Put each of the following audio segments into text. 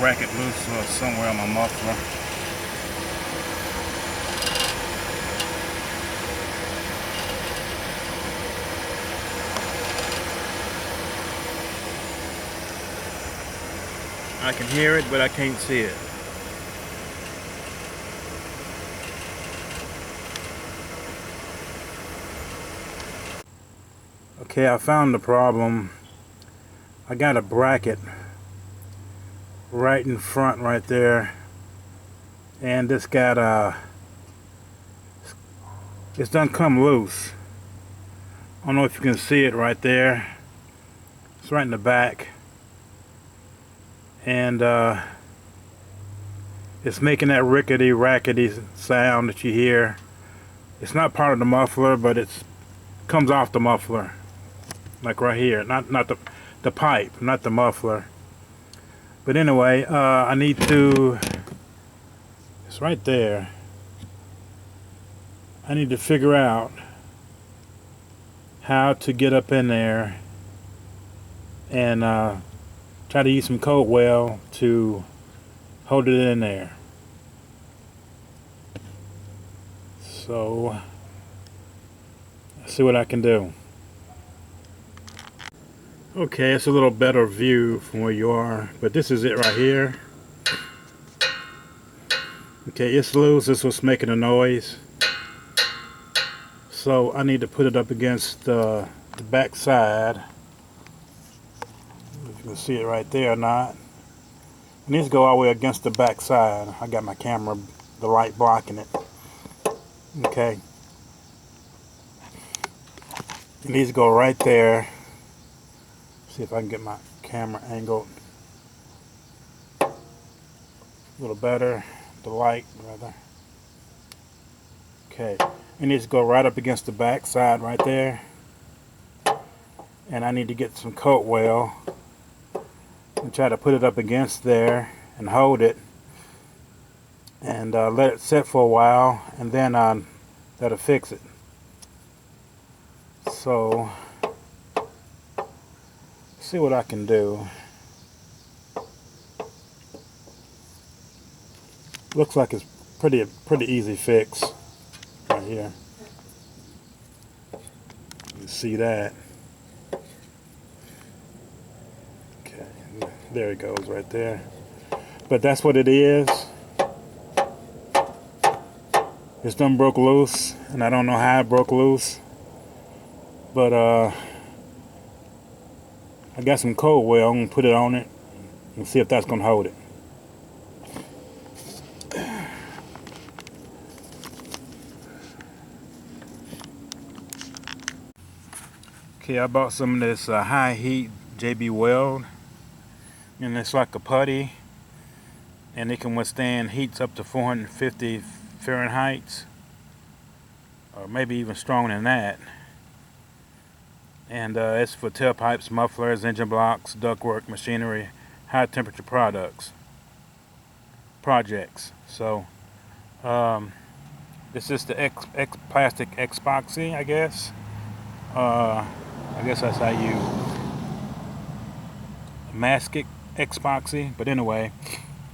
bracket loose somewhere on my muffler. I can hear it, but I can't see it. Okay, I found the problem. I got a bracket right in front right there, and this got it's done come loose. I don't know if you can see it right there. It's right in the back, and it's making that rickety rackety sound that you hear. It's not part of the muffler, but it's comes off the muffler, like right here. Not the pipe, not the muffler. But anyway, I need to, it's right there. I need to figure out how to get up in there and try to use some cold weld to hold it in there. So, let's see what I can do. Okay, it's a little better view from where you are, but this is it right here. Okay, it's loose. This was making a noise. So I need to put it up against the back side. If you can see it right there or not. It needs to go all the way against the back side. I got my camera, the light blocking it. Okay. It needs to go right there. See if I can get my camera angled a little better, the light rather. Okay, it needs to go right up against the back side right there, and I need to get some coat weld and try to put it up against there and hold it and let it sit for a while, and then that'll fix it. So see what I can do. Looks like it's pretty easy fix right here. You see that? Okay, there it goes right there. But that's what it is. It's done broke loose, and I don't know how it broke loose, but I got some cold weld. I'm going to put it on it and see if that's going to hold it. Okay, I bought some of this high heat J B Weld, and it's like a putty, and it can withstand heats up to 450 Fahrenheit, or maybe even stronger than that. And it's for tailpipes, mufflers, engine blocks, ductwork, machinery, high temperature projects. So this is the plastic epoxy, I guess. I guess that's how you mask it, epoxy. But anyway,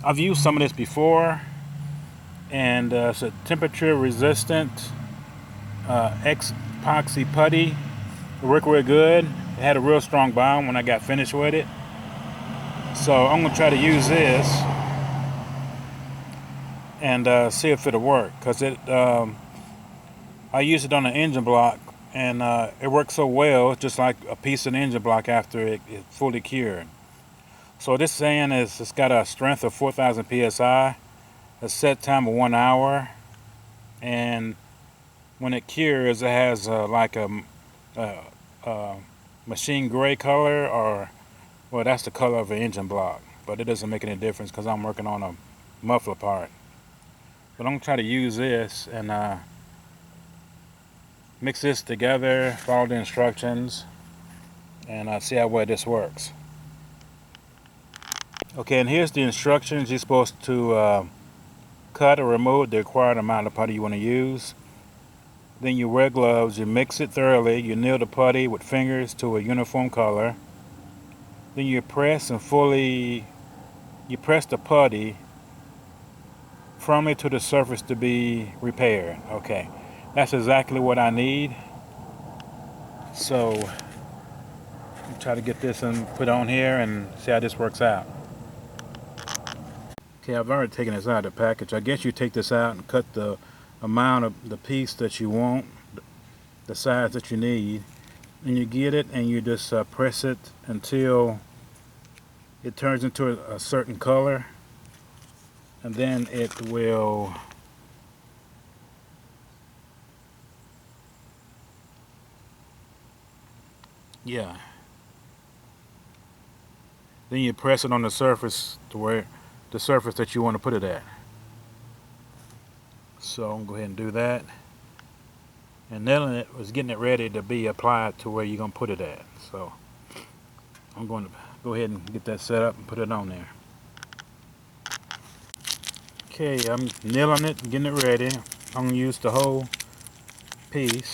I've used some of this before, and it's a temperature resistant epoxy putty. It worked real good. It had a real strong bond when I got finished with it. So I'm going to try to use this and see if it'll work. Because I used it on an engine block, and it worked so well, just like a piece of an engine block after it fully cured. So this saying is it's got a strength of 4,000 psi, a set time of 1 hour, and when it cures, it has like a machine gray color, or well, that's the color of an engine block, but it doesn't make any difference because I'm working on a muffler part. But I'm gonna try to use this and mix this together, follow the instructions, and see how well this works. Okay, and here's the instructions. You're supposed to cut or remove the required amount of putty you want to use. Then you wear gloves, you mix it thoroughly, you knead the putty with fingers to a uniform color. Then you press and fully you press the putty firmly to the surface to be repaired. Okay, that's exactly what I need. So I'll try to get this and put on here and see how this works out. Okay, I've already taken this out of the package. I guess you take this out and cut the amount of the piece that you want, the size that you need, and you get it and you just press it until it turns into a certain color, and then it will then you press it on the surface to where the surface that you want to put it at. So I'm going to go ahead and do that. And nailing it was getting it ready to be applied to where you're going to put it at. So I'm going to go ahead and get that set up and put it on there. Okay, I'm nailing it and getting it ready. I'm going to use the whole piece.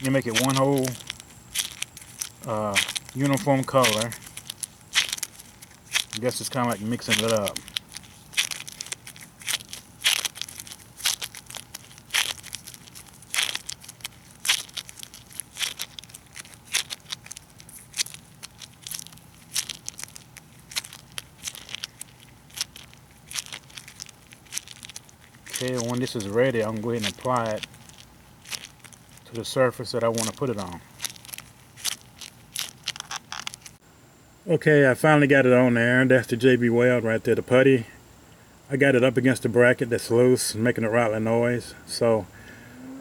You make it one whole uniform color. I guess it's kind of like mixing it up. Okay, when this is ready, I'm going to go ahead and apply it to the surface that I want to put it on. Okay, I finally got it on there. That's the J B Weld right there, the putty. I got it up against the bracket that's loose, making a rattling noise. So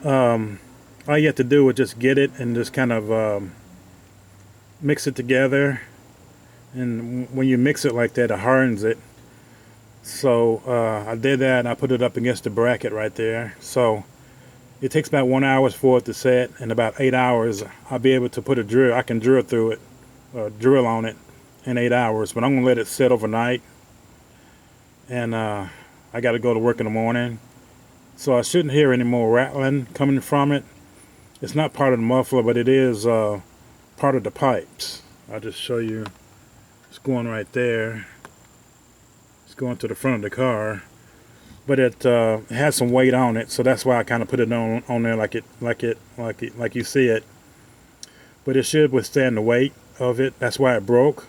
all you have to do is just get it and just kind of mix it together. And when you mix it like that, it hardens it. So I did that and I put it up against the bracket right there. So it takes about 1 hour for it to set. In about 8 hours, I'll be able to put a drill. I can drill through it, drill on it in 8 hours. But I'm going to let it set overnight. And I got to go to work in the morning. So I shouldn't hear any more rattling coming from it. It's not part of the muffler, but it is part of the pipes. I'll just show you. It's going right there. It's going to the front of the car. But it has some weight on it, so that's why I kind of put it on there like you see it. But it should withstand the weight of it. That's why it broke.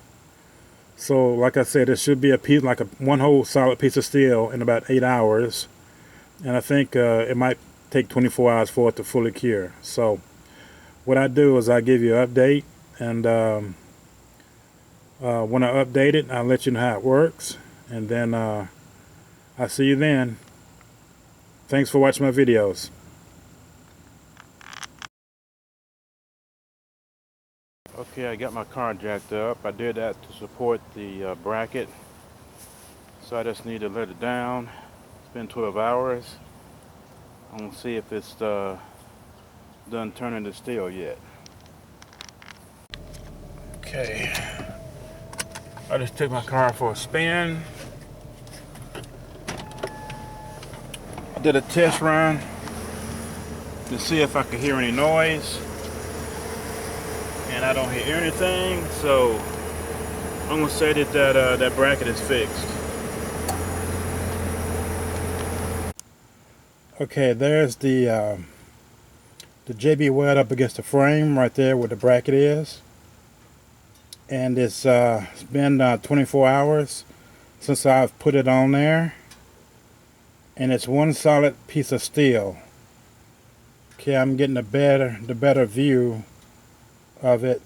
So like I said, it should be a piece, like one whole solid piece of steel in about 8 hours. And I think it might take 24 hours for it to fully cure. So what I do is I give you an update, and when I update it, I'll let you know how it works. And then I'll see you then. Thanks for watching my videos. Okay, I got my car jacked up. I did that to support the bracket. So I just need to let it down. It's been 12 hours. I'm going to see if it's done turning to steel yet. Okay. I just took my car for a spin. I did a test run to see if I could hear any noise. And I don't hear anything, so I'm going to say that that bracket is fixed. Okay, there's the J B Weld up against the frame right there where the bracket is. And it's been 24 hours since I've put it on there. And it's one solid piece of steel. Okay, I'm getting the better view of it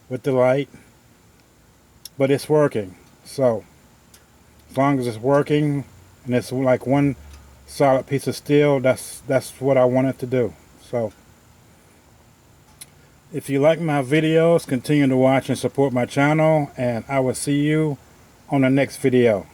with the light, but it's working. So as long as it's working and it's like one solid piece of steel, that's what I want it to do. So if you like my videos, continue to watch and support my channel, and I will see you on the next video.